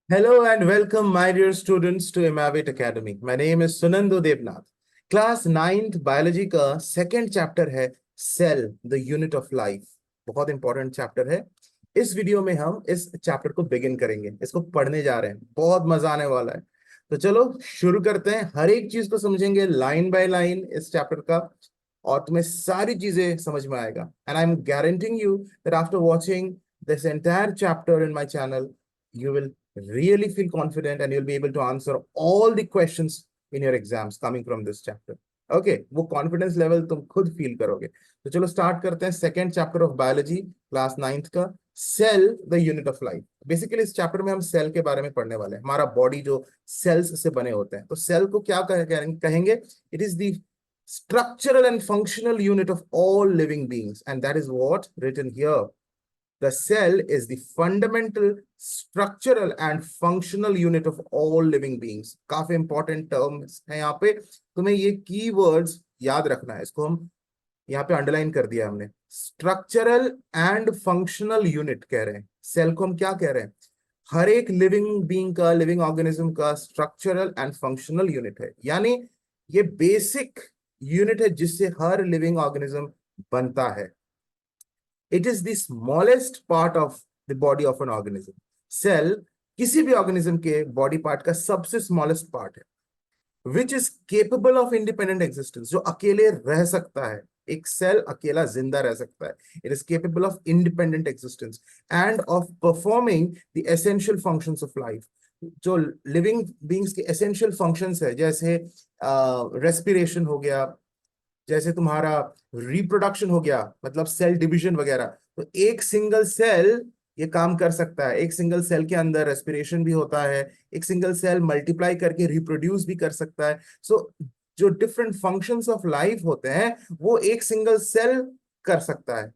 Hello and welcome, my dear students, to Imavit Academy. My name is Sunando Devnath. Class ninth biology का second chapter है cell the unit of life. बहुत important chapter है। इस video में हम इस chapter को begin करेंगे, इसको पढ़ने जा रहे हैं। बहुत मजा आने वाला है। तो चलो शुरू करते हैं। हर एक चीज को समझेंगे लाइन बाय लाइन इस चैप्टर का, और तुम्हें सारी चीजें समझ में आएगा। And I am guaranteeing you that after watching this entire chapter in my channel, you will really feel confident and you'll be able to answer all the questions in your exams coming from this chapter. Okay, वो confidence level तुम खुद feel करोगे। तो चलो start करते हैं second chapter of biology class ninth का, cell the unit of life. Basically इस चैप्टर में हम सेल के बारे में पढ़ने वाले हैं। हमारा बॉडी जो सेल्स से बने होते हैं, तो सेल को क्या कहेंगे? It is the structural and functional unit of all living beings, and that is what written here. The cell is the fundamental structural and functional unit of all living beings. काफी important terms है यहाँ पे, तुम्हें ये keywords याद रखना है। इसको हम यहाँ पे अंडरलाइन कर दिया हमने। स्ट्रक्चरल एंड फंक्शनल यूनिट कह रहे हैं सेल को। हम क्या कह रहे हैं? हर एक लिविंग बीइंग का, लिविंग ऑर्गेनिज्म का स्ट्रक्चरल एंड फंक्शनल यूनिट है, यानी ये बेसिक यूनिट है जिससे हर लिविंग ऑर्गेनिज्म बनता है। It is the smallest part of the body of an organism. Cell किसी भी ऑर्गेनिज्म के बॉडी पार्ट का सबसे स्मॉलेस्ट पार्ट है, which is capable of independent existence, जो अकेले रह सकता है। एक सेल अकेला जिंदा रह सकता है। It is capable of independent existence and of performing the essential functions of life. जो लिविंग बीइंग्स के एसेंशियल फंक्शंस है, जैसे रेस्पिरेशन हो गया, जैसे तुम्हारा रिप्रोडक्शन हो गया, मतलब सेल डिवीजन वगैरह, तो एक सिंगल सेल ये काम कर सकता है। एक सिंगल सेल के अंदर रेस्पिरेशन भी होता है, एक सिंगल सेल मल्टीप्लाई करके रिप्रोड्यूस भी कर सकता है। सो जो डिफरेंट फंक्शंस ऑफ लाइफ होते हैं वो एक सिंगल सेल कर सकता है।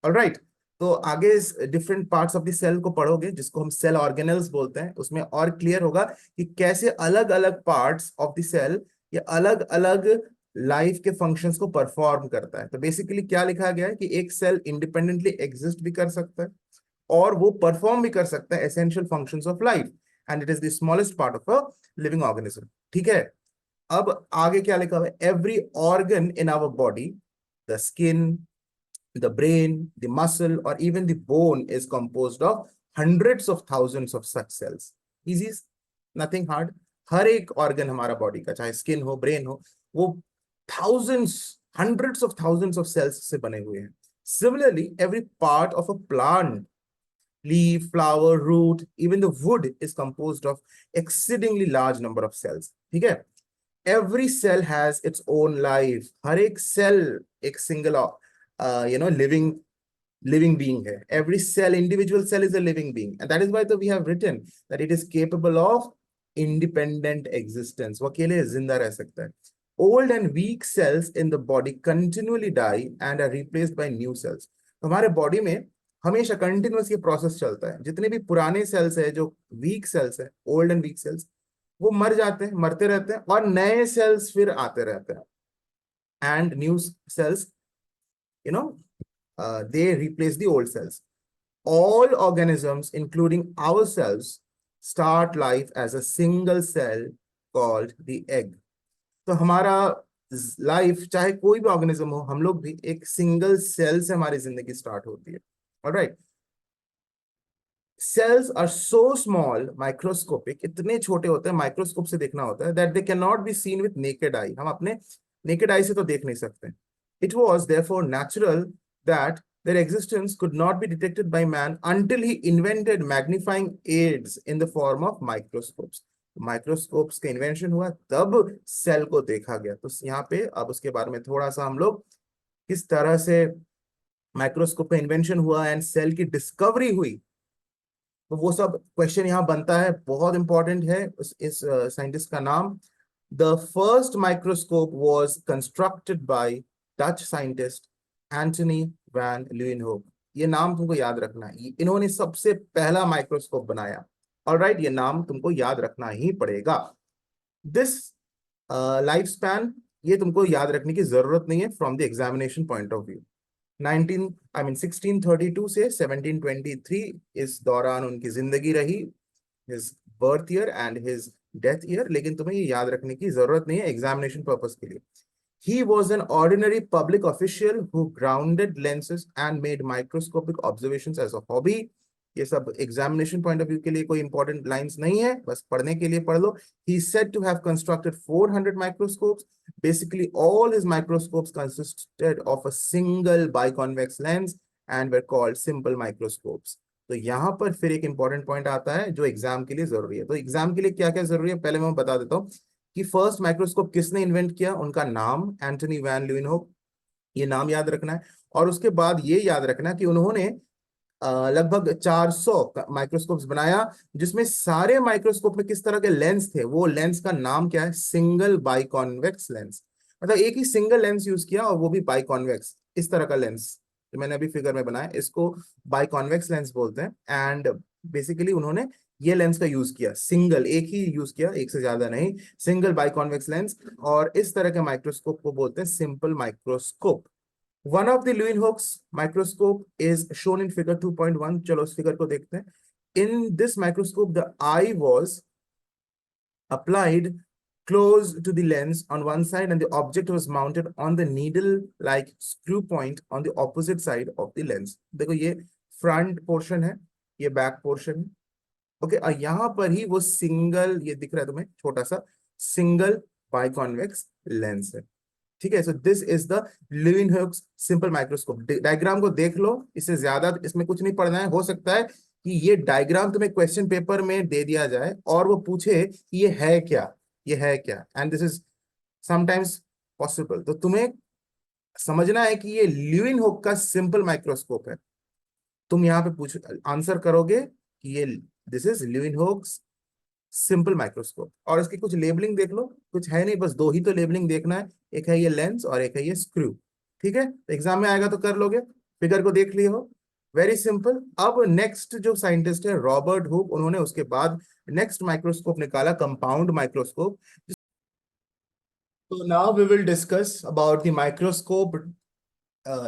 ऑलराइट, तो आगे different parts of the cell को पढ़ोगे, जिसको हम सेल ऑर्गेनेल्स बोलते हैं, उसमें और क्लियर होगा कि कैसे अलग अलग पार्ट्स ऑफ द सेल ये अलग अलग लाइफ के फंक्शंस को परफॉर्म करता है। तो बेसिकली क्या लिखा गया है कि एक सेल इंडिपेंडेंटली एग्जिस्ट भी कर सकता है और वो परफॉर्म भी कर सकता है essential functions of life, and it is the smallest part of a living organism. ठीक है, अब आगे क्या लिखा हुआ है? Every organ in our body, the skin, the brain, the muscle, or even the bone is composed of hundreds of thousands of such cells. Easy, nothing hard. हर एक organ हमारा बॉडी का, चाहे स्किन हो, ब्रेन हो, वो thousands, hundreds of thousands of cells से बने हुए हैं। Similarly, every part of a plant, leaf, flower, root, even the wood is composed of exceedingly large number of cells. ठीक है, every cell has its own life. हर एक cell एक single living being है। Every cell, individual cell is a living being, and that is why we have written that it is capable of independent existence. वो अकेले जिंदा रह सकता है। Old and weak cells in the body continually die and are replaced by new cells. तो हमारे body में हमेशा कंटिन्यूस ये प्रोसेस चलता है। जितने भी पुराने सेल्स है, जो वीक सेल्स है, ओल्ड एंड वीक सेल्स, वो मर जाते हैं, मरते रहते हैं, और नए सेल्स फिर आते रहते हैं, and new sales you know they replace the old cells. All organisms, including ourselves, start life as a single cell called the egg. तो हमारा लाइफ, चाहे कोई भी ऑर्गेनिज्म हो, हम लोग भी एक सिंगल सेल से हमारी जिंदगी स्टार्ट होती है। Alright, cells are so small, microscopic, इतने छोटे होते हैं, माइक्रोस्कोप से देखना होता है, that they cannot be seen with naked eye. हम अपने naked eye से तो देख नहीं सकते। It was therefore natural that their existence could not be detected by man until he invented magnifying aids in the form of microscopes. Microscopes का invention हुआ, तब सेल को देखा गया। तो यहाँ पे अब उसके बारे में थोड़ा सा हम लोग, किस तरह से माइक्रोस्कोप का इन्वेंशन हुआ एंड सेल की डिस्कवरी हुई, तो वो सब क्वेश्चन यहाँ बनता है। बहुत इंपॉर्टेंट है इस साइंटिस्ट का नाम। The first microscope was constructed by Dutch scientist Antony van Leeuwenhoek. ये नाम तुमको याद रखना है, इन्होंने सबसे पहला माइक्रोस्कोप बनाया। ऑलराइट, ये नाम तुमको याद रखना ही पड़ेगा। दिस लाइफ स्पैन, ये तुमको याद रखने की जरूरत नहीं है from the examination point of view. 1632 से 1723 इस दौरान उनकी जिंदगी रही। His birth year and his death year, लेकिन तुम्हें ये याद रखने की जरूरत नहीं है एग्जामिनेशन पर्पस के लिए. He was an ordinary public official who grounded lenses and made microscopic observations as a hobby. ये सब एग्जामिनेशन पॉइंट ऑफ व्यू के लिए कोई इंपॉर्टेंट लाइंस नहीं है, बस पढ़ने के लिए पढ़ लो. He said to have constructed 400 microscopes. Basically, all his microscopes consisted of a single biconvex lens and were called simple microscopes. तो यहाँ पर फिर एक इंपॉर्टेंट पॉइंट आता है जो एग्जाम के लिए जरूरी है. तो एग्जाम के लिए क्या क्या जरूरी है पहले मैं बता देता हूँ कि फर्स्ट माइक्रोस्कोप किसने इन्वेंट किया, उनका नाम एंटनी वैन ल्यूवेनहोक, ये नाम याद रखना है. और उसके बाद ये याद रखना कि उन्होंने लगभग 400 माइक्रोस्कोप्स बनाया, जिसमें सारे माइक्रोस्कोप में किस तरह के लेंस थे, वो लेंस का नाम क्या है, सिंगल बाइकॉन्वेक्स लेंस. मतलब एक ही सिंगल लेंस यूज किया और वो भी बाइकॉन्वेक्स, इस तरह का लेंस जो मैंने अभी फिगर में बनाया इसको बाइकॉन्वेक्स लेंस बोलते हैं. एंड बेसिकली उन्होंने ये लेंस का यूज किया, सिंगल, एक ही यूज किया, एक से ज्यादा नहीं, सिंगल बाइकॉन्वेक्स लेंस. और इस तरह के माइक्रोस्कोप को बोलते हैं simple microscope. One of the Leeuwenhoek's microscope is shown in figure 2.1. चलो उस फिगर को देखते हैं. In this microscope, the eye was applied close to the lens on one side and the object was mounted on the needle-like screw point on the opposite side of the lens. देखो ये front portion है, ये back portion है. Okay, और यहाँ पर ही वो single, ये दिख रहा है तुम्हें छोटा सा सिंगल बाइकॉन्वेक्स लेंस है. ठीक है. So this is the Leeuwenhoek's simple microscope. Diagram को देख लो, इससे ज्यादा इसमें कुछ नहीं पढ़ना है. हो सकता है कि ये डायग्राम तुम्हें क्वेश्चन पेपर में दे दिया जाए और वो पूछे कि ये है क्या, ये है क्या, and this is sometimes possible. तो तुम्हें समझना है कि ये ल्यूवेनहोक का सिंपल माइक्रोस्कोप है. तुम यहाँ पे पूछ आंसर करोगे कि ये दिस इज ल्यूवेनहोक्स सिंपल माइक्रोस्कोप. और इसकी कुछ लेबलिंग देख लो, कुछ है नहीं, बस दो ही तो लेबलिंग देखना है, एक है ये लेंस और एक है ये स्क्रू. ठीक है, तो एग्जाम में आएगा तो कर लोगे. फिगर को देख लिए हो, वेरी सिंपल. अब नेक्स्ट जो साइंटिस्ट है रॉबर्ट हुक, उन्होंने उसके बाद नेक्स्ट माइक्रोस्कोप निकाला, कंपाउंड माइक्रोस्कोप. तो now we will discuss about the microscope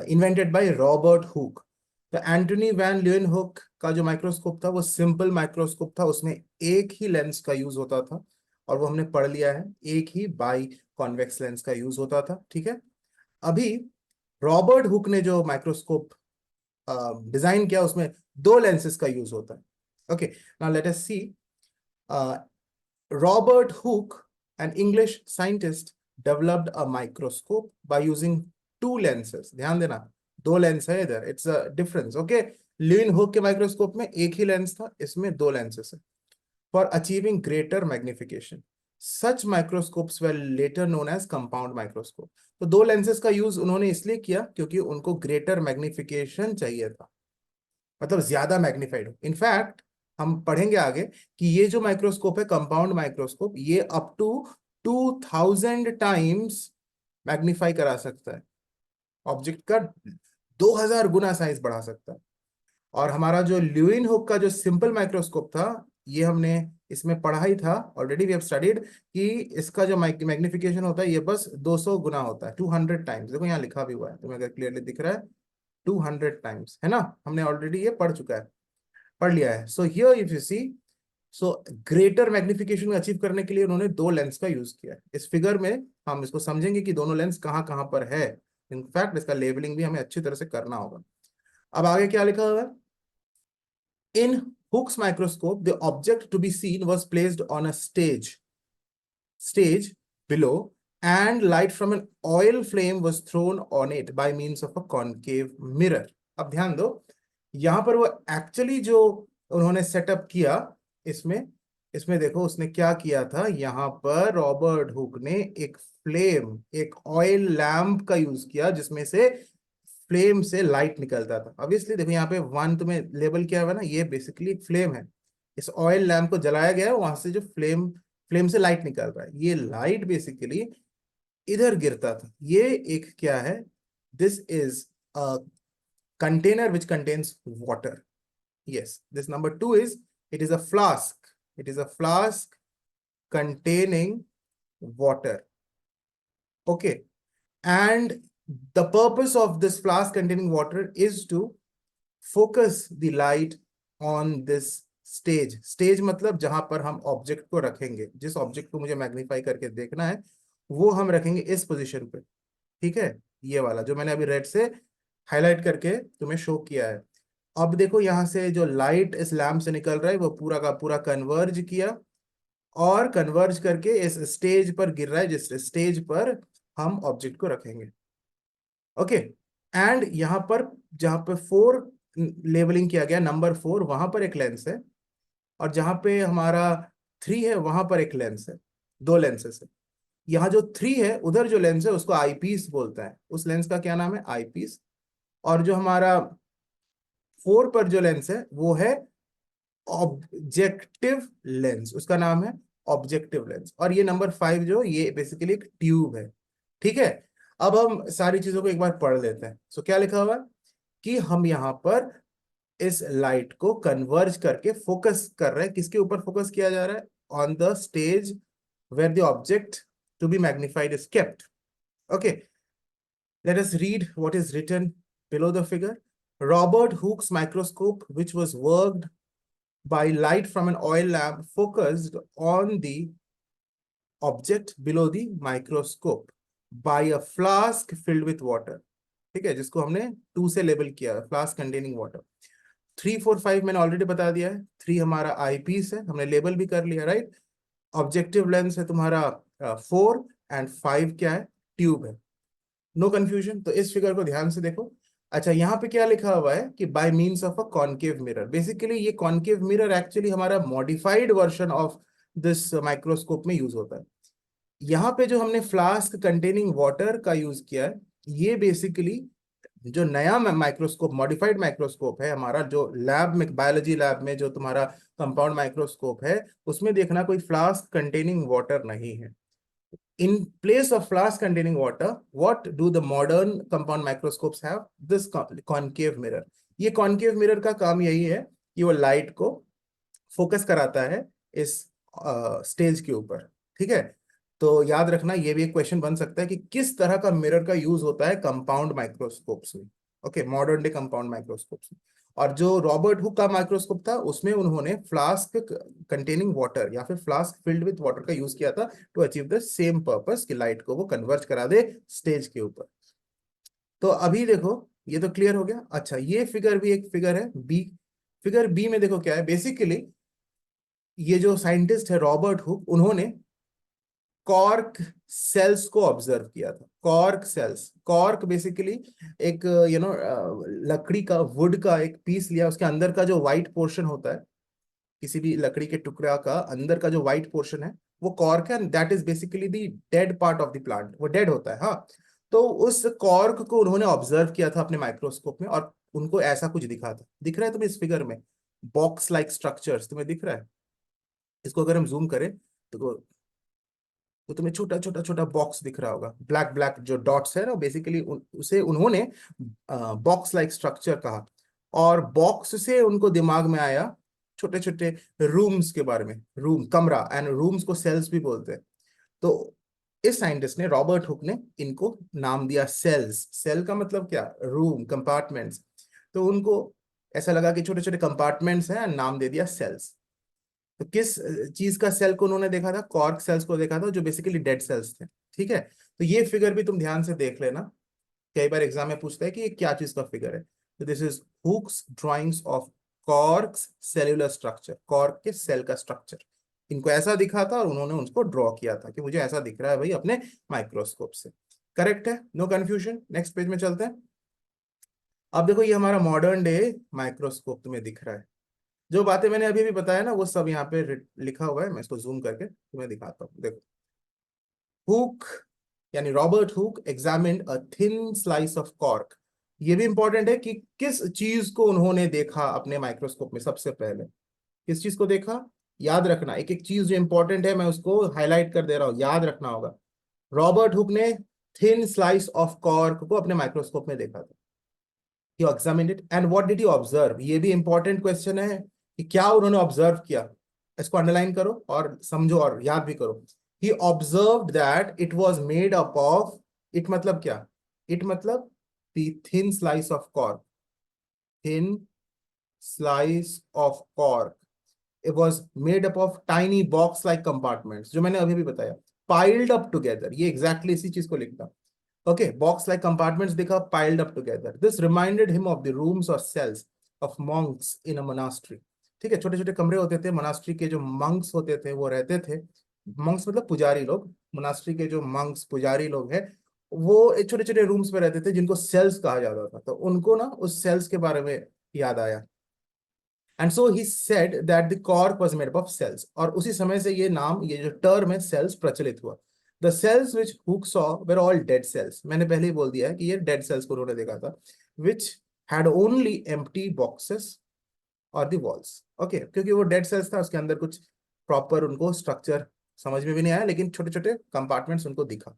invented by Robert Hooke. तो एंटनी वैन ल्यूवेनहोक का जो माइक्रोस्कोप था वो सिंपल माइक्रोस्कोप था, उसमें एक ही लेंस का यूज होता था, और वो हमने पढ़ लिया है, एक ही बाई कॉन्वेक्स लेंस का यूज होता था. ठीक है. अभी रॉबर्ट हुक ने जो माइक्रोस्कोप डिजाइन किया उसमें दो लेंसेस का यूज होता है. Okay, now let us see. Robert Hooke, an English scientist, developed a microscope by using two lenses. ध्यान देना, दो लेंस है इधर, इट्स अ डिफरेंस. ओके, ल्यूवेनहोक के माइक्रोस्कोप में एक ही लेंस था, इसमें दो लेंसेस है. For achieving greater magnification, such microscopes were later known as compound microscope. तो दो लेंसेस का यूज उन्होंने इसलिए किया क्योंकि उनको ग्रेटर मैग्निफिकेशन चाहिए था, मतलब ज्यादा मैग्निफाइड हो. इनफैक्ट हम पढ़ेंगे आगे कि ये जो माइक्रोस्कोप है कंपाउंड माइक्रोस्कोप, ये अप टू 2000 टाइम्स मैग्नीफाई करा सकता है, ऑब्जेक्ट का 2000 गुना साइज बढ़ा सकता है. और हमारा जो ल्यूवेनहोक का जो सिंपल माइक्रोस्कोप था, ये हमने इसमें पढ़ा ही था ऑलरेडी, वी हैव स्टडीड कि इसका जो मैग्निफिकेशन होता है ये बस 200 गुना होता है, 200 टाइम्स. देखो यहाँ लिखा भी हुआ है, तुम्हें अगर क्लियरली दिख रहा है, 200 टाइम्स है ना. हमने ऑलरेडी ये पढ़ चुका है, पढ़ लिया है. So here if you see, so greater magnification achieve करने के लिए उन्होंने दो लेंस का यूज किया है. इस फिगर में हम इसको समझेंगे कि दोनों लेंस कहाँ कहाँ पर है. इनफैक्ट इसका लेबलिंग भी हमें अच्छी तरह से करना होगा. अब आगे क्या लिखा हुआ है. इन Hooke's microscope, the object to be seen was placed on a stage below, and light from an oil flame was thrown on it by means of a concave mirror. अब ध्यान दो, यहां पर वो एक्चुअली जो उन्होंने सेटअप किया, इसमें इसमें देखो उसने क्या किया था. यहां पर रॉबर्ट हुक ने एक फ्लेम, एक ऑयल लैंप का यूज किया, जिसमें से फ्लेम से लाइट निकलता था. ऑब्वियसली देखो यहाँ पे वन तुम्हें लेबल किया हुआ ना, ये बेसिकली फ्लेम है. इस ऑयल लैंप को जलाया गया है, वहां से जो फ्लेम फ्लेम से लाइट निकल रहा है, ये लाइट बेसिकली इधर गिरता था. ये एक क्या है, this is a container which contains water. Yes, this number two is, it is a flask, it is a flask containing water. Okay, and the purpose of this flask containing water is to focus the light on this stage, stage मतलब जहां पर हम object को रखेंगे, जिस object को मुझे magnify करके देखना है वो हम रखेंगे इस पोजीशन पे, ठीक है, ये वाला जो मैंने अभी रेड से हाईलाइट करके तुम्हें शो किया है। अब देखो यहाँ से जो लाइट इस लैम्प से निकल रहा है वो पूरा का पूरा कन्वर्ज किया, और कन्वर्ज करके इस स्टेज पर गिर रहा है, जिस स्टेज पर हम ऑब्जेक्ट को रखेंगे। ओके, एंड यहाँ पर जहां पर 4 लेबलिंग किया गया, नंबर 4, वहां पर एक लेंस है, और जहां पे हमारा 3 है वहां पर एक लेंस है, 2 लेंसेस है। यहाँ जो 3 है उधर जो लेंस है उसको आईपीस बोलता है, उस लेंस का क्या नाम है, आईपीस। और जो हमारा 4 पर जो लेंस है वो है ऑब्जेक्टिव लेंस, उसका नाम है ऑब्जेक्टिव लेंस। और ये नंबर 5 जो ये बेसिकली एक ट्यूब है, ठीक है। अब हम सारी चीजों को एक बार पढ़ लेते हैं। सो क्या लिखा हुआ है कि हम यहाँ पर इस लाइट को कन्वर्ज करके फोकस कर रहे हैं, किसके ऊपर फोकस किया जा रहा है, on the stage where the object to be magnified is kept. Okay, let us read what is written below the figure. Robert Hooke's microscope, which was worked by light from an oil lamp, focused on the object below the microscope by a flask filled with water, ठीक है, जिसको हमने 2 से label किया है, flask containing water. 3 4 5 मैंने already बता दिया है। 3 हमारा आई पीस है, हमने लेबल भी कर लिया, राइट। ऑब्जेक्टिव लेंस है तुम्हारा 4, एंड 5 क्या है, ट्यूब है। No confusion. तो इस फिगर को ध्यान से देखो। अच्छा, यहाँ पे क्या लिखा हुआ है कि bye means of a concave mirror. Basically ये कॉनकेव मिरर एक्चुअली हमारा modified version of this microscope में यूज होता है। यहाँ पे जो हमने फ्लास्क कंटेनिंग वाटर का यूज किया है, ये बेसिकली जो नया माइक्रोस्कोप, मॉडिफाइड माइक्रोस्कोप है हमारा, जो लैब में, बायोलॉजी लैब में जो तुम्हारा कंपाउंड माइक्रोस्कोप है, उसमें देखना कोई फ्लास्क कंटेनिंग वाटर नहीं है। In place of flask containing water, what do the modern compound microscopes have? This concave mirror. ये concave mirror का काम यही है कि वो लाइट को फोकस कराता है इस स्टेज के ऊपर, ठीक है। तो याद रखना, ये भी एक क्वेश्चन बन सकता है कि किस तरह का मिरर का यूज होता है कंपाउंड माइक्रोस्कोप्स में। Okay, modern day compound microscopes में। और जो रॉबर्ट हुक का माइक्रोस्कोप था उसमें उन्होंने फ्लास्क कंटेनिंग वाटर या फिर फ्लास्क फिल्ड विथ वाटर का यूज किया था to achieve the same purpose कि लाइट को वो कन्वर्ज करा दे स्टेज के ऊपर। तो अभी देखो, ये तो क्लियर हो गया। अच्छा, ये फिगर भी एक फिगर है बी। फिगर बी में देखो क्या है, बेसिकली ये जो साइंटिस्ट है रॉबर्ट हुक, उन्होंने कॉर्क सेल्स को ऑब्जर्व किया था। कॉर्क सेल्स, कॉर्क बेसिकली एक लकड़ी का, वुड का एक पीस लिया, उसके अंदर का जो व्हाइट पोर्शन होता है, किसी भी लकड़ी के टुकड़ा का अंदर का जो व्हाइट पोर्शन है वो कॉर्क है, that is basically the dead part of the plant, वो डेड होता है, हाँ। तो उस कॉर्क को उन्होंने ऑब्जर्व किया था अपने माइक्रोस्कोप में, और उनको ऐसा कुछ दिखा था। दिख रहा है तुम्हें इस फिगर में बॉक्स लाइक स्ट्रक्चर्स, तुम्हें दिख रहा है? इसको अगर हम जूम करें तो तुम्हें छोटा छोटा छोटा बॉक्स दिख रहा होगा, ब्लैक ब्लैक जो डॉट्स है ना, बेसिकली उसे उन्होंने बॉक्स लाइक स्ट्रक्चर कहा। और बॉक्स से उनको दिमाग में आया छोटे छोटे रूम्स के बारे में, रूम, कमरा, एंड रूम्स को सेल्स भी बोलते हैं। तो इस साइंटिस्ट ने, रॉबर्ट हुक ने, इनको नाम दिया सेल्स। सेल का मतलब क्या, रूम, कंपार्टमेंट्स। तो उनको ऐसा लगा कि छोटे छोटे कंपार्टमेंट्स हैं, नाम दे दिया सेल्स। तो किस चीज का सेल को उन्होंने देखा था, कॉर्क सेल्स को देखा था, जो बेसिकली डेड सेल्स थे, ठीक है। तो ये फिगर भी तुम ध्यान से देख लेना, कई बार एग्जाम में पूछता है कि ये क्या चीज का फिगर है। तो this is Hooke's drawings of cork's cellular structure, cork के सेल का स्ट्रक्चर। इनको ऐसा दिखा था और उन्होंने उसको ड्रॉ किया था कि मुझे ऐसा दिख रहा है भाई अपने माइक्रोस्कोप से। करेक्ट है, नो कंफ्यूजन। नेक्स्ट पेज में चलते हैं। अब देखो, ये हमारा मॉडर्न डे माइक्रोस्कोप तुम्हें दिख रहा है। जो बातें मैंने अभी भी बताया ना वो सब यहाँ पे लिखा हुआ है, मैं इसको जूम करके तुम्हें दिखाता हूँ, देखो। हुक यानी Robert Hooke examined a thin slice of cork. ये भी इंपॉर्टेंट है कि किस चीज को उन्होंने देखा अपने माइक्रोस्कोप में सबसे पहले, किस चीज को देखा, याद रखना। एक एक चीज जो इंपॉर्टेंट है मैं उसको हाईलाइट कर दे रहा हूँ, याद रखना होगा। रॉबर्ट हुक ने थिन स्लाइस ऑफ कॉर्क को अपने माइक्रोस्कोप में देखा था। He examined it and what did he observe? ये भी इंपॉर्टेंट क्वेश्चन है कि क्या उन्होंने ऑब्जर्व किया। इसको अंडरलाइन करो और समझो और याद भी करो। He observed that it was made up of, it मतलब क्या, it मतलब the thin slice of cork, thin slice of cork, it was made up of tiny box like compartments, जो मैंने अभी भी बताया, piled up together, ये exactly इसी चीज को लिखना. Okay, box like compartments देखा, piled up together. This reminded him of the rooms or cells of monks in a monastery. ठीक है, छोटे छोटे कमरे होते थे मोनास्ट्री के, जो मंक्स होते थे वो रहते थे. मंक्स मतलब पुजारी लोग, मोनास्ट्री के जो मंक्स पुजारी लोग हैं वो छोटे छोटे रूम्स में रहते थे जिनको सेल्स कहा जाता था. तो उनको ना उस सेल्स के बारे में याद आया. And so he said that the cork was made up of cells. और उसी समय से ये नाम, ये जो टर्म है सेल्स, प्रचलित हुआ. The cells which hook saw were all dead cells. मैंने पहले ही बोल दिया है कि ये डेड सेल्स को उन्होंने देखा था. Which had only empty boxes और द वॉल्स. ओके, क्योंकि वो डेड सेल्स था, उसके अंदर कुछ प्रॉपर उनको स्ट्रक्चर समझ में भी नहीं आया, लेकिन छोटे छोटे कंपार्टमेंट्स उनको दिखा.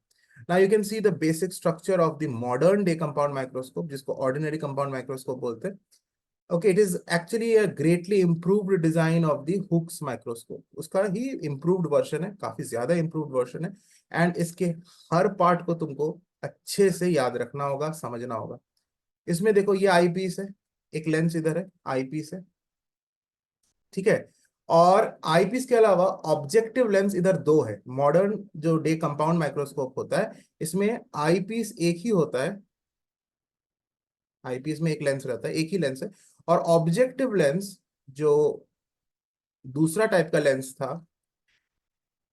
Now you can see the basic structure of the modern day compound microscope, जिसको ऑर्डिनरी कंपाउंड माइक्रोस्कोप बोलते हैं. Okay, it is actually a greatly improved design of the Hooke's microscope. उसका ही improved version है, काफी ज्यादा improved version है. And इसके हर part को तुमको अच्छे से याद रखना होगा, समझना होगा. इसमें देखो ये आई पीस है, एक लेंस इधर है, आई पीस है, ठीक है. और आई पीस के अलावा ऑब्जेक्टिव लेंस इधर दो है. मॉडर्न जो डे कंपाउंड माइक्रोस्कोप होता है इसमें आई पीस एक ही होता है. आईपीएस में एक लेंस रहता है, एक ही लेंस है. और ऑब्जेक्टिव लेंस जो दूसरा टाइप का लेंस था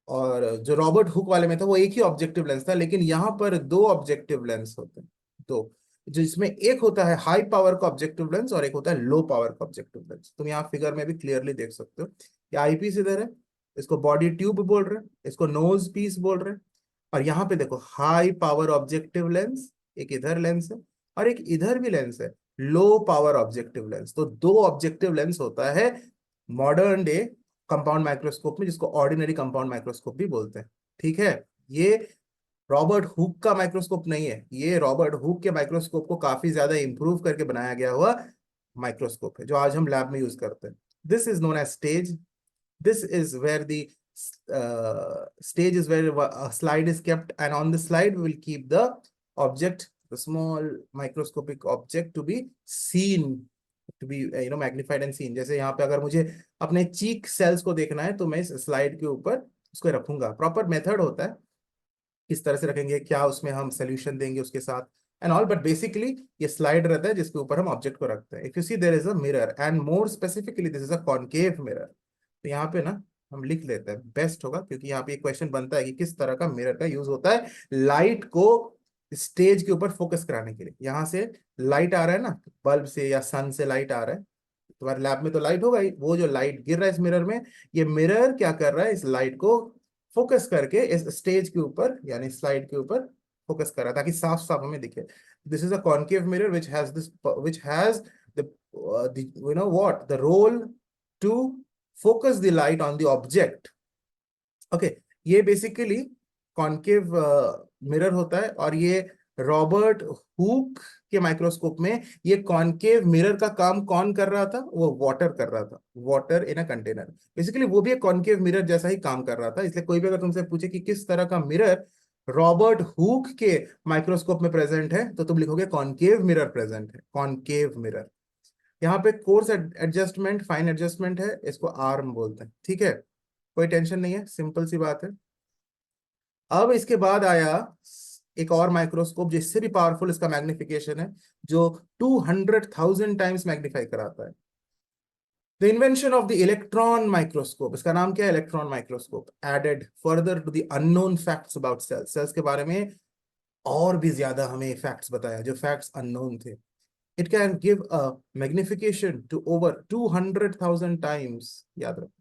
और जो रॉबर्ट हुक वाले में था वो एक ही ऑब्जेक्टिव लेंस था, लेकिन यहाँ पर दो ऑब्जेक्टिव लेंस होते हैं. दो, जिसमें एक होता है हाई पावर का ऑब्जेक्टिव लेंस और एक होता है लो पावर का ऑब्जेक्टिव लेंस. तुम यहाँ फिगर में भी क्लियरली देख सकते हो. ये आईपीस इधर है, इसको बॉडी ट्यूब बोल रहे हैं, इसको नोज पीस बोल रहे हैं. और यहाँ पे देखो हाई पावर ऑब्जेक्टिव लेंस, एक इधर लेंस है और एक इधर भी लेंस है, लो पावर ऑब्जेक्टिव लेंस. तो दो ऑब्जेक्टिव लेंस होता है मॉडर्न डे कंपाउंड माइक्रोस्कोप में, जिसको ऑर्डिनरी कंपाउंड माइक्रोस्कोप भी बोलते हैं. ठीक है, ये रॉबर्ट हुक का माइक्रोस्कोप नहीं है, ये रॉबर्ट हुक के माइक्रोस्कोप को काफी ज्यादा इंप्रूव करके बनाया गया हुआ माइक्रोस्कोप है जो आज हम लैब में यूज करते हैं. This is known as stage. This is where the stage is where a slide is kept, and on the slide we will keep the object, the small microscopic object to be seen, to be magnified and seen. जैसे यहाँ पे अगर मुझे अपने चीक sales को देखना है तो मैं इस स्लाइड के ऊपर उसको रखूंगा. प्रॉपर मेथड होता है किस तरह से रखेंगे, क्या उसमें हम सोल्यूशन देंगे उसके साथ एंड ऑल, बट बेसिकली ये स्लाइड रहता है जिसके ऊपर हम ऑब्जेक्ट को रखते हैं. If you see there is a mirror and more specifically this is a concave mirror. तो यहाँ पे ना हम लिख लेते हैं, बेस्ट होगा, क्योंकि यहाँ पे एक क्वेश्चन बनता है कि किस तरह का मिरर का यूज होता है लाइट को स्टेज के ऊपर फोकस कराने के लिए. यहाँ से लाइट आ रहा है ना, बल्ब से या सन से लाइट आ रहा है, तुम्हारे लैब में तो लाइट होगा ही. वो जो लाइट गिर रहा है इस मिरर में, ये मिरर क्या कर रहा है, इस लाइट को फोकस करके इस स्टेज के ऊपर यानी स्लाइड के ऊपर फोकस कर रहा है ताकि साफ साफ हमें दिखे. This is a concave mirror which has the what the role to focus the light on the object. Okay, ये बेसिकली कॉनकेव मिरर होता है. और ये रॉबर्ट हुक के माइक्रोस्कोप में ये कॉनकेव मिरर का काम कौन कर रहा था, वो वाटर कर रहा था, water in a container. Basically वो भी एक कॉनकेव मिरर जैसा ही काम कर रहा था. इसलिए कोई भी अगर तुमसे पूछे कि किस तरह का मिरर रॉबर्ट हुक के माइक्रोस्कोप में प्रेजेंट है, तो तुम लिखोगे कॉनकेव मिरर प्रेजेंट है, कॉनकेव मिरर. यहाँ पे कोर्स एडजस्टमेंट, फाइन एडजस्टमेंट है, इसको आर्म बोलते हैं. ठीक है, कोई टेंशन नहीं है, सिंपल सी बात है. अब इसके बाद आया एक और माइक्रोस्कोप जिससे भी पावरफुल इसका मैग्निफिकेशन है, जो 200,000 टाइम्स मैग्नीफाई कराता है. The invention of the electron microscope, इसका नाम क्या है, electron microscope, added further to the unknown facts about cells. Cells के बारे में और भी ज्यादा हमें फैक्ट्स बताया जो फैक्ट्स अननोन थे. It can give a magnification to over 200,000 times, याद रखो,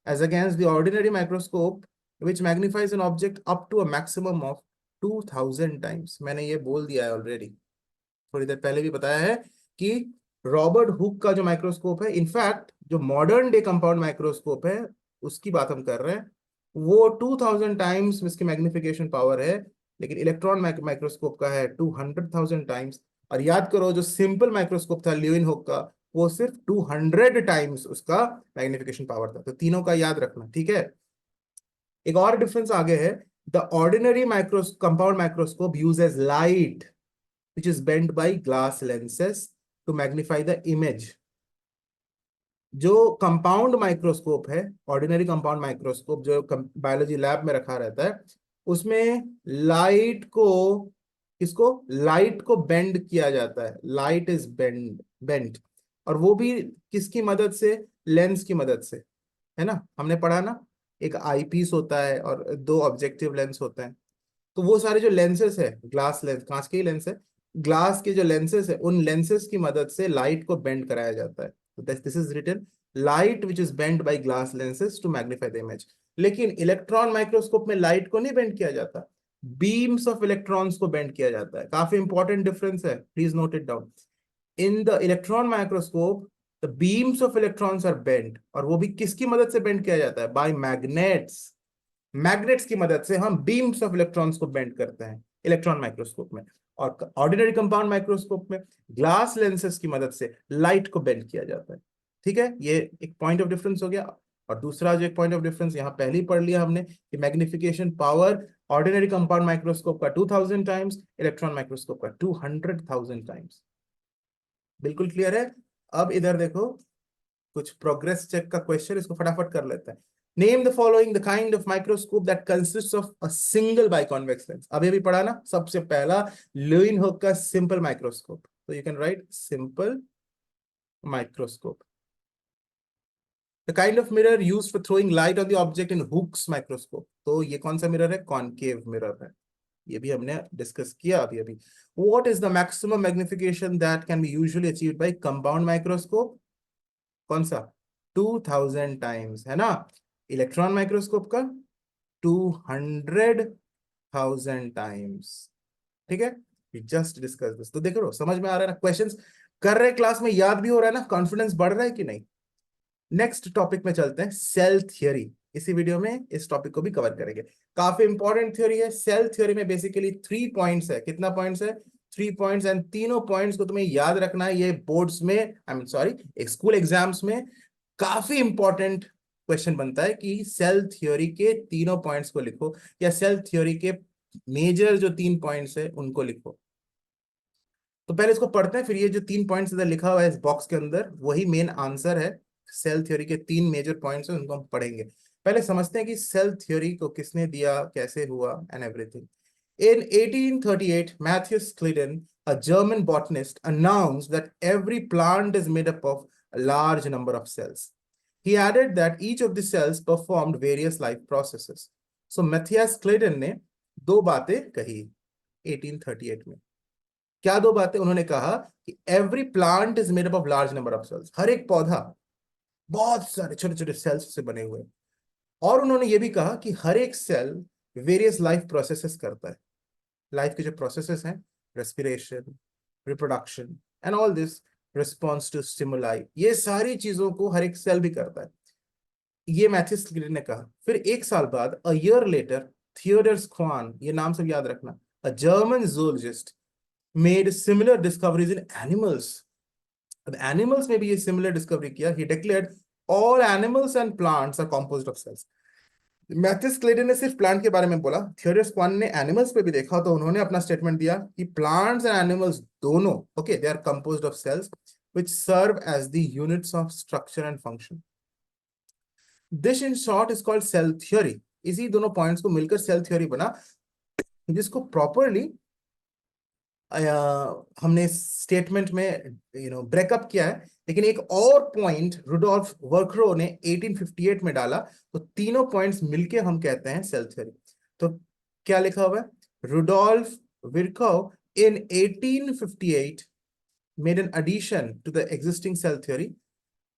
as against the ordinary microscope which magnifies an object up to a maximum of 2,000 times. मैंने ये बोल दिया है ऑलरेडी, थोड़ी देर पहले भी बताया है कि रॉबर्ट हुक का जो माइक्रोस्कोप है, इनफैक्ट जो मॉडर्न डे कंपाउंड माइक्रोस्कोप है उसकी बात हम कर रहे हैं, वो 2,000 टाइम्स इसकी मैग्निफिकेशन पावर है, लेकिन इलेक्ट्रॉन माइक्रोस्कोप का है 200,000 टाइम्स. और याद करो जो सिंपल माइक्रोस्कोप था ल्यूइनहुक का, वो सिर्फ 200 टाइम्स उसका मैग्निफिकेशन पावर था. तो तीनों का याद रखना, ठीक है. एक और डिफरेंस आगे है, the ordinary compound microscope uses light which is bent by glass lenses to magnify the image. जो कंपाउंड माइक्रोस्कोप है, ऑर्डिनरी कंपाउंड माइक्रोस्कोप जो बायोलॉजी लैब में रखा रहता है, उसमें लाइट को, किसको, लाइट को बेंड किया जाता है, लाइट इज बेंड, और वो भी किसकी मदद से, लेंस की मदद से, है ना, हमने पढ़ा ना, एक आईपीस होता है और दो ऑब्जेक्टिव लेंस होते हैं। तो वो सारे जो लेंसेस है, ग्लास लेंस, कांच के ही लेंस है, ग्लास के जो लेंसेस है, उन लेंसेस की मदद से लाइट को बेंड कराया जाता है। तो this is written, light which is bend by glass lenses to magnify the image. लेकिन इलेक्ट्रॉन माइक्रोस्कोप में लाइट को नहीं बेंड किया जाता, बीम्स ऑफ इलेक्ट्रॉन्स को बेंड किया जाता है। काफी इंपॉर्टेंट डिफरेंस है, please note it down. In the electron microscope the beams of electrons are bend, और वो भी किसकी मदद से बेंड किया जाता है, बाय मैग्नेट्स। मैग्नेट्स की मदद से हम बीम्स ऑफ इलेक्ट्रॉन्स को बेंड करते हैं इलेक्ट्रॉन माइक्रोस्कोप में। और ऑर्डिनरी कंपाउंड माइक्रोस्कोप में ग्लास लेंसेस की मदद से लाइट को बेंड किया जाता है। ठीक है, ये एक पॉइंट ऑफ डिफरेंस हो गया। और दूसरा जो एक पॉइंट ऑफ डिफरेंस यहाँ पहले ही पढ़ लिया हमने कि magnification power ordinary compound microscope का 2000 टाइम्स, इलेक्ट्रॉन माइक्रोस्कोप का 200,000 टाइम्स। बिल्कुल क्लियर है। अब इधर देखो, कुछ प्रोग्रेस चेक का क्वेश्चन, इसको फटाफट कर लेते हैं। Name the following the kind of microscope that consists of a single biconvex lens. अभी भी पढ़ा ना, सबसे पहला ल्यूइनहुक का सिंपल माइक्रोस्कोप, तो you can write simple microscope. The kind of mirror used for throwing light on the object in Hooke's microscope, तो ये कौन सा मिरर है, कॉनकेव मिरर है, ये भी हमने डिस्कस किया अभी अभी। What is the maximum magnification that can be usually achieved by compound microscope, कौन सा, 2000 टाइम्स, है ना। इलेक्ट्रॉन माइक्रोस्कोप का 200,000 टाइम्स। ठीक है, जस्ट डिस्कस दिस। तो देखो समझ में आ रहा है ना, क्वेश्चंस कर रहे क्लास में, याद भी हो रहा है ना, कॉन्फिडेंस बढ़ रहा है कि नहीं। नेक्स्ट टॉपिक में चलते हैं, सेल थ्योरी। इसी वीडियो में इस टॉपिक को भी कवर करेंगे। काफी इंपॉर्टेंट थ्योरी है। सेल थ्योरी में बेसिकली 3 पॉइंट्स है। कितना पॉइंट्स है, 3 पॉइंट्स, एंड तीनों पॉइंट्स को तुम्हें याद रखना है। ये बोर्ड्स में, I mean sorry, school exams में काफी इंपॉर्टेंट क्वेश्चन बनता है कि सेल थ्योरी के तीनों पॉइंट्स को लिखो, या सेल थ्योरी के मेजर जो 3 पॉइंट्स है उनको लिखो। तो पहले इसको पढ़ते हैं, फिर ये जो 3 पॉइंट्स इधर लिखा हुआ है इस बॉक्स के अंदर, वही मेन आंसर है। सेल थ्योरी के 3 मेजर पॉइंट्स हैं, उनको हम पढ़ेंगे। पहले समझते हैं कि सेल थ्योरी को किसने दिया, कैसे हुआ, and everything. In 1838, Matthias Clidden, a German botanist, announced that every plant is made up of a large number of cells. He added that each of the cells performed various life processes. So Matthias Clidden ने दो बातें कही 1838 में। क्या दो बातें उन्होंने कहा, कि every plant is made up of large number of cells, हर एक पौधा बहुत सारे छोटे छोटे सेल्स से बने हुए हैं। और उन्होंने ये भी कहा कि हर एक सेल वेरियस लाइफ प्रोसेसेस करता है। लाइफ के जो प्रोसेसेस हैं, respiration, reproduction and all this, response to stimuli, ये सारी चीजों को हर एक सेल भी करता है। ये मैथ्यूस क्लिडन ने कहा। फिर एक साल बाद, a year later, Theodor Schwann, ये नाम सब याद रखना, a German zoologist made similar discoveries in animals. अब एनिमल्स में भी ये सिमिलर डिस्कवरी किया। He declared all animals and plants are composed of cells. Matthias Schleiden ने सिर्फ प्लांट के बारे में बोला, थियोडर क्वान ने एनिमल्स पे भी देखा, तो उन्होंने अपना स्टेटमेंट दिया कि प्लांट्स एंड एनिमल्स दोनों, okay, they are composed of cells which serve as the units of structure and function. This in short is called cell theory. इसी दोनों पॉइंट्स को मिलकर सेल थ्योरी बना, जिसको प्रॉपरली हमने स्टेटमेंट में ब्रेकअप किया है। लेकिन एक और पॉइंट रुडोल्फ वर्क्रो ने 1858 में डाला, तो तीनों पॉइंट्स मिलके हम कहते हैं सेल थ्योरी। तो क्या लिखा हुआ है, Rudolf Virchow in 1858 made an addition to the existing cell theory.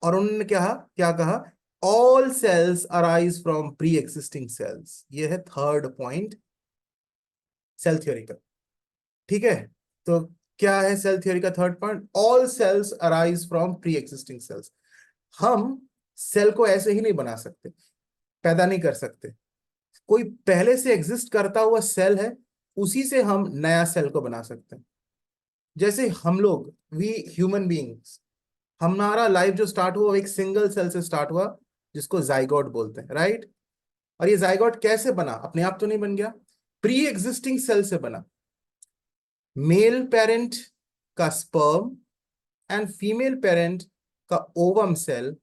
और उन्होंने क्या कहा, all cells arise from pre existing cells. ये है थर्ड पॉइंट सेल थ्योरी का। ठीक है, तो क्या है सेल थ्योरी का third point, all cells arise from pre existing cells. हम सेल को ऐसे ही नहीं बना सकते, पैदा नहीं कर सकते। कोई पहले से एग्जिस्ट करता हुआ सेल है, उसी से हम नया सेल को बना सकते हैं। जैसे हम लोग, वी ह्यूमन बीइंग्स, हमारा लाइफ जो स्टार्ट हुआ वो एक सिंगल सेल से स्टार्ट हुआ, जिसको जाइगोट बोलते हैं, राइट। और ये जाइगोट कैसे बना, अपने आप तो नहीं बन गया, प्री एग्जिस्टिंग सेल से बना। मेल पेरेंट का स्पर्म एंड फीमेल पेरेंट का ओवम सेल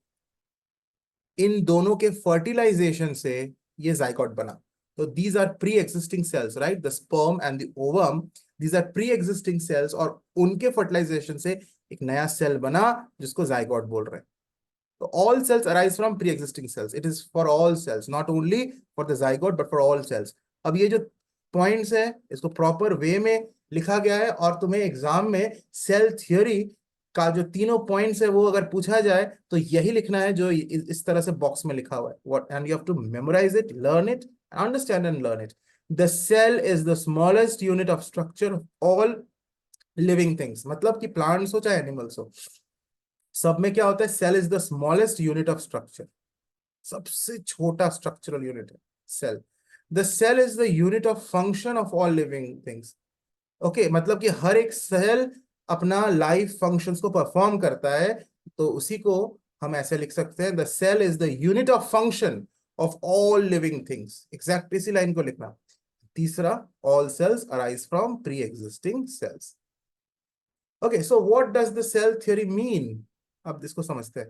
इन दोनों के फर्टिलाइजेशन से ये जाइगोट बना। तो these are pre existing cells, right, the sperm and the ovum, these are pre existing cells, और उनके फर्टिलाइजेशन से एक नया सेल बना जिसको जाइगोट बोल रहे हैं। तो all cells arise from pre-existing cells. It is for all cells, not only for the zygote but for all cells. अब ये जो पॉइंट्स है इसको प्रॉपर वे में लिखा गया है, और तुम्हें एग्जाम में सेल थ्योरी का जो तीनों पॉइंट्स है वो अगर पूछा जाए तो यही लिखना है जो इस तरह से बॉक्स में लिखा हुआ है। What, and you have to memorise it, learn it, understand and learn it. The cell is the smallest unit of structure of all living things, मतलब कि प्लांट्स हो चाहे एनिमल्स हो, सब में क्या होता है, cell is the smallest unit of structure, सबसे छोटा स्ट्रक्चरल यूनिट है cell. The cell is the unit of function of all living things. Okay, मतलब कि हर एक सेल अपना लाइफ फंक्शंस को परफॉर्म करता है, तो उसी को हम ऐसे लिख सकते हैं, the cell is the unit of function of all living things. Exact इसी लाइन को लिखना। तीसरा, all cells arise from pre existing cells. Okay, so what does the cell theory mean? अब इसको समझते हैं।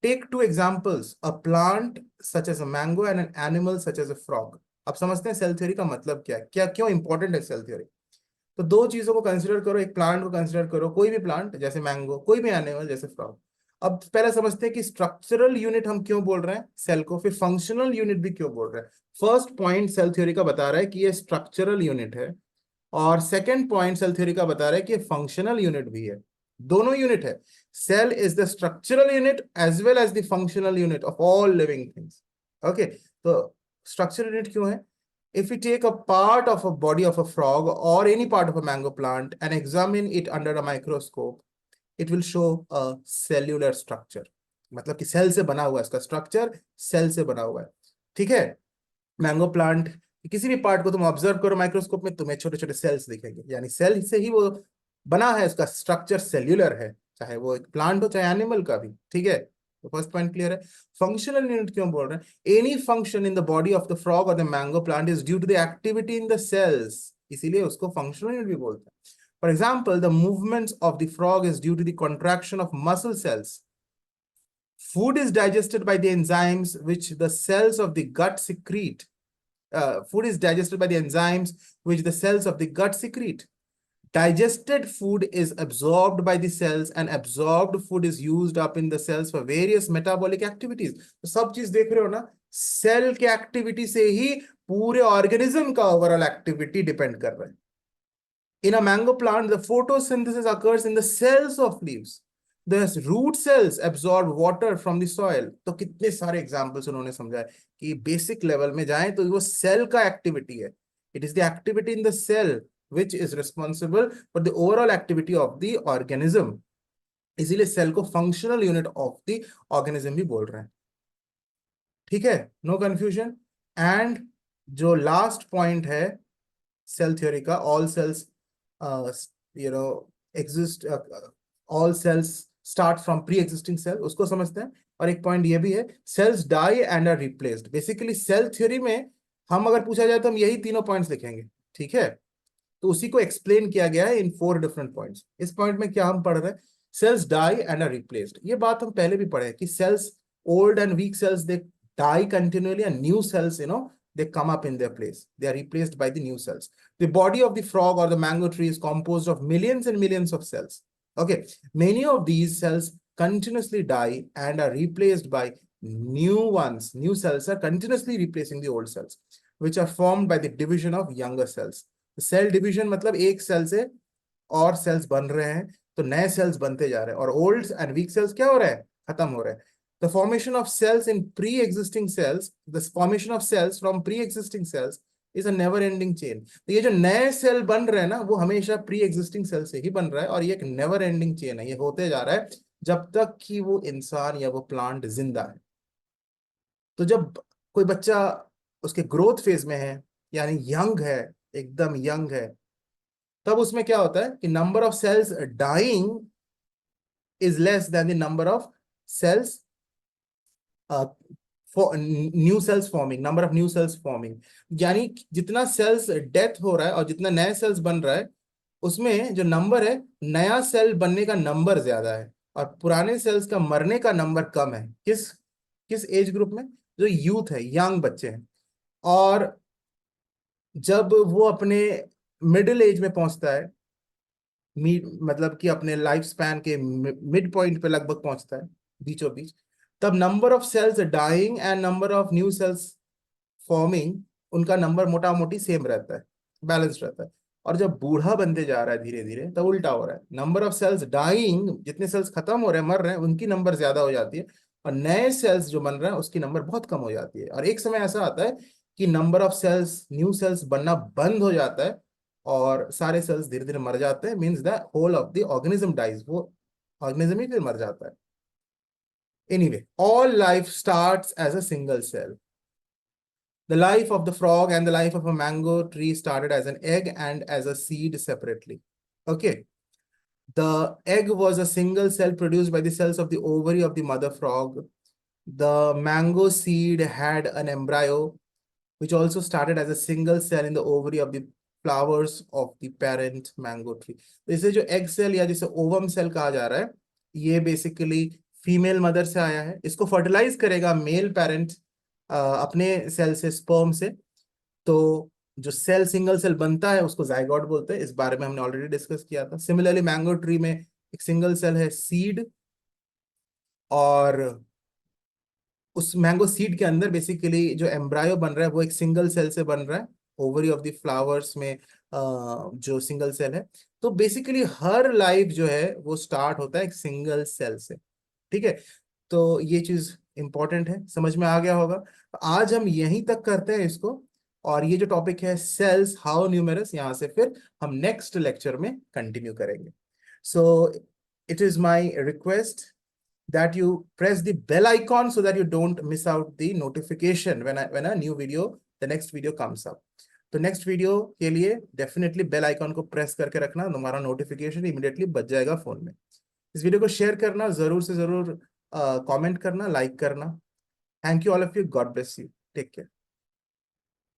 Take two examples, a plant such as a mango and an animal such as a frog. अब समझते हैं cell theory का मतलब क्या है, क्या क्यों इंपॉर्टेंट है सेल थ्योरी। तो दो चीजों को कंसिडर करो, एक प्लांट को कंसिडर करो, कोई भी प्लांट जैसे मैंगो, कोई भी एनिमल जैसे फ्रॉग। अब पहले समझते हैं कि स्ट्रक्चरल यूनिट हम क्यों बोल रहे हैं सेल को, फिर फंक्शनल यूनिट भी क्यों बोल रहे हैं। फर्स्ट पॉइंट सेल थ्योरी का बता रहा है कि ये स्ट्रक्चरल यूनिट है, और सेकंड पॉइंट सेल थ्योरी का बता रहा है कि फंक्शनल यूनिट भी है। दोनों यूनिट है। Cell is the structural unit as well as the functional unit of all living things. Okay, तो स्ट्रक्चरल यूनिट क्यों है? If we take a part of a body of a frog or any part of a mango plant and examine it under a microscope, it will show a cellular structure. मतलब कि cell से बना हुआ है, इसका structure cell से बना हुआ है। ठीक है, मैंगो प्लांट किसी भी पार्ट को तुम ऑब्जर्व करो माइक्रोस्कोप में, तुम्हें छोटे छोटे सेल्स दिखेंगे, यानी सेल से ही वो बना है, उसका स्ट्रक्चर सेल्यूलर है, चाहे वो एक प्लांट हो चाहे एनिमल का भी। ठीक है, तो फर्स्ट पॉइंट क्लियर है। फंक्शनल यूनिट क्यों बोल रहे हैं? Any function in the body of the frog और the mango plant is due to the activity in the cells, इसीलिए उसको फंक्शनल यूनिट भी बोलते हैं। For example, the movements of the frog is due to the contraction of muscle cells. Food is digested by the enzymes which the cells of the gut secrete. Food is digested by the enzymes which the cells of the gut secrete. Digested food is absorbed by the cells and absorbed food is used up in the cells for various metabolic activities. तो सब चीज देख रहे हो ना, cell के activity से ही पूरे ऑर्गेनिज्म का ओवरऑल एक्टिविटी डिपेंड कर रहा है। In a mango plant, the photosynthesis occurs in the cells of leaves. The root cells absorb water from the soil. तो कितने सारे एग्जाम्पल्स उन्होंने समझाए कि बेसिक लेवल में जाएं तो वो सेल का एक्टिविटी है। It is the activity in the cell which is responsible for the overall activity of the organism. इसीलिए सेल को functional unit of the organism भी बोल रहे हैं। ठीक है, नो कंफ्यूजन। एंड जो लास्ट पॉइंट है सेल थ्योरी का, all cells exist, all cells start from pre-existing cell, उसको समझते हैं। और एक पॉइंट ये भी है, cells die and are replaced. Basically cell theory में हम अगर पूछा जाए तो हम यही तीनों पॉइंट्स लिखेंगे। ठीक है, तो उसी को एक्सप्लेन किया गया है इन 4 डिफरेंट पॉइंट्स। इस पॉइंट में क्या हम पढ़ रहे हैं, cells die and are replaced. ये बात हम पहले भी पढ़े कि cells, old and weak cells, they die continuously and new cells they come up in their place. They are replaced by the new cells. The body of the frog or the mango tree is composed of millions and millions of cells. Okay, many of these cells continuously die and are replaced by new ones. New cells are continuously replacing the old cells, which are formed by the division of younger cells. Cell division मतलब एक cell से और sales बन रहे हैं, तो नए sales बनते जा रहे हैं, और ओल्ड एंड वीक सेल्स क्या हो रहे हैं, खत्म हो रहे हैं। The formation of cells in pre-existing cells, the formation of cells from pre-existing cells is a never-ending chain. तो ये जो नए सेल बन रहे हैं ना, वो हमेशा pre-existing सेल से ही बन रहा है, और ये एक never-ending chain है, ये होते जा रहा है जब तक कि वो इंसान या वो प्लांट जिंदा है। तो जब कोई बच्चा उसके ग्रोथ फेज में है, यानी यंग है, एकदम यंग है, तब उसमें क्या होता है कि number of cells dying is less than the number of cells, new cells forming, number of new cells forming. यानी जितना सेल्स डेथ हो रहा है और जितना नए सेल्स बन रहा है, उसमें जो नंबर है, नया सेल बनने का नंबर ज्यादा है और पुराने सेल्स का मरने का नंबर कम है। किस किस एज ग्रुप में? जो यूथ है, यंग बच्चे हैं। और जब वो अपने मिडिल एज में पहुंचता है, मतलब कि अपने लाइफ स्पैन के मिड पॉइंट पे लगभग पहुंचता है, बीचों बीच, तब number of cells dying and number of new cells forming, उनका नंबर मोटा मोटी सेम रहता है, बैलेंस रहता है। और जब बूढ़ा बनते जा रहा है धीरे धीरे, तब उल्टा हो रहा है, नंबर ऑफ सेल्स डाइंग, जितने सेल्स खत्म हो रहे हैं, मर रहे हैं, उनकी नंबर ज्यादा हो जाती है, और नए सेल्स जो बन रहे हैं उसकी नंबर बहुत कम हो जाती है। और एक समय ऐसा आता है कि number of cells, new cells बनना बंद हो जाता है, और सारे सेल्स धीरे धीरे मर जाते हैं, means the whole of the organism dies, वो ऑर्गेनिज्म ही फिर मर जाता है। Anyway, all life starts as a single cell. The life of the frog and the life of a mango tree started as an egg and as a seed separately. Okay. The egg was a single cell produced by the cells of the ovary of the mother frog. The mango seed had an embryo, which also started as a single cell in the ovary of the flowers of the parent mango tree. This is जो egg cell या जिसे ovum cell कहा जा रहा है, ये basically female mother से आया है। इसको फर्टिलाइज करेगा मेल पेरेंट अपने सेल से, स्पर्म से। तो जो सेल सिंगल सेल बनता है उसको जाइगोट बोलते हैं, इस बारे में हमने ऑलरेडी डिस्कस किया था। सिमिलरली मैंगो ट्री में एक सिंगल सेल है सीड, और उस मैंगो सीड के अंदर बेसिकली जो एम्ब्रायो बन रहा है वो एक सिंगल सेल से बन रहा है, ओवरी ऑफ द फ्लावर्स में जो सिंगल सेल है। तो बेसिकली हर लाइफ जो है वो स्टार्ट होता है एक सिंगल सेल से। ठीक है, तो ये चीज इंपॉर्टेंट है, समझ में आ गया होगा। तो आज हम यहीं तक करते हैं इसको, और ये जो टॉपिक है सेल्स हाउ न्यूमेरस, यहाँ से फिर हम नेक्स्ट लेक्चर में कंटिन्यू करेंगे। So it is my request that you press the bell icon so that you don't miss out the notification when a new video, the next video comes up. तो next video के लिए definitely bell icon को press करके रखना, तुम्हारा notification immediately बच जाएगा phone में। इस वीडियो को शेयर करना, जरूर से जरूर कमेंट करना, लाइक करना। Thank you all of you, God bless you, take care.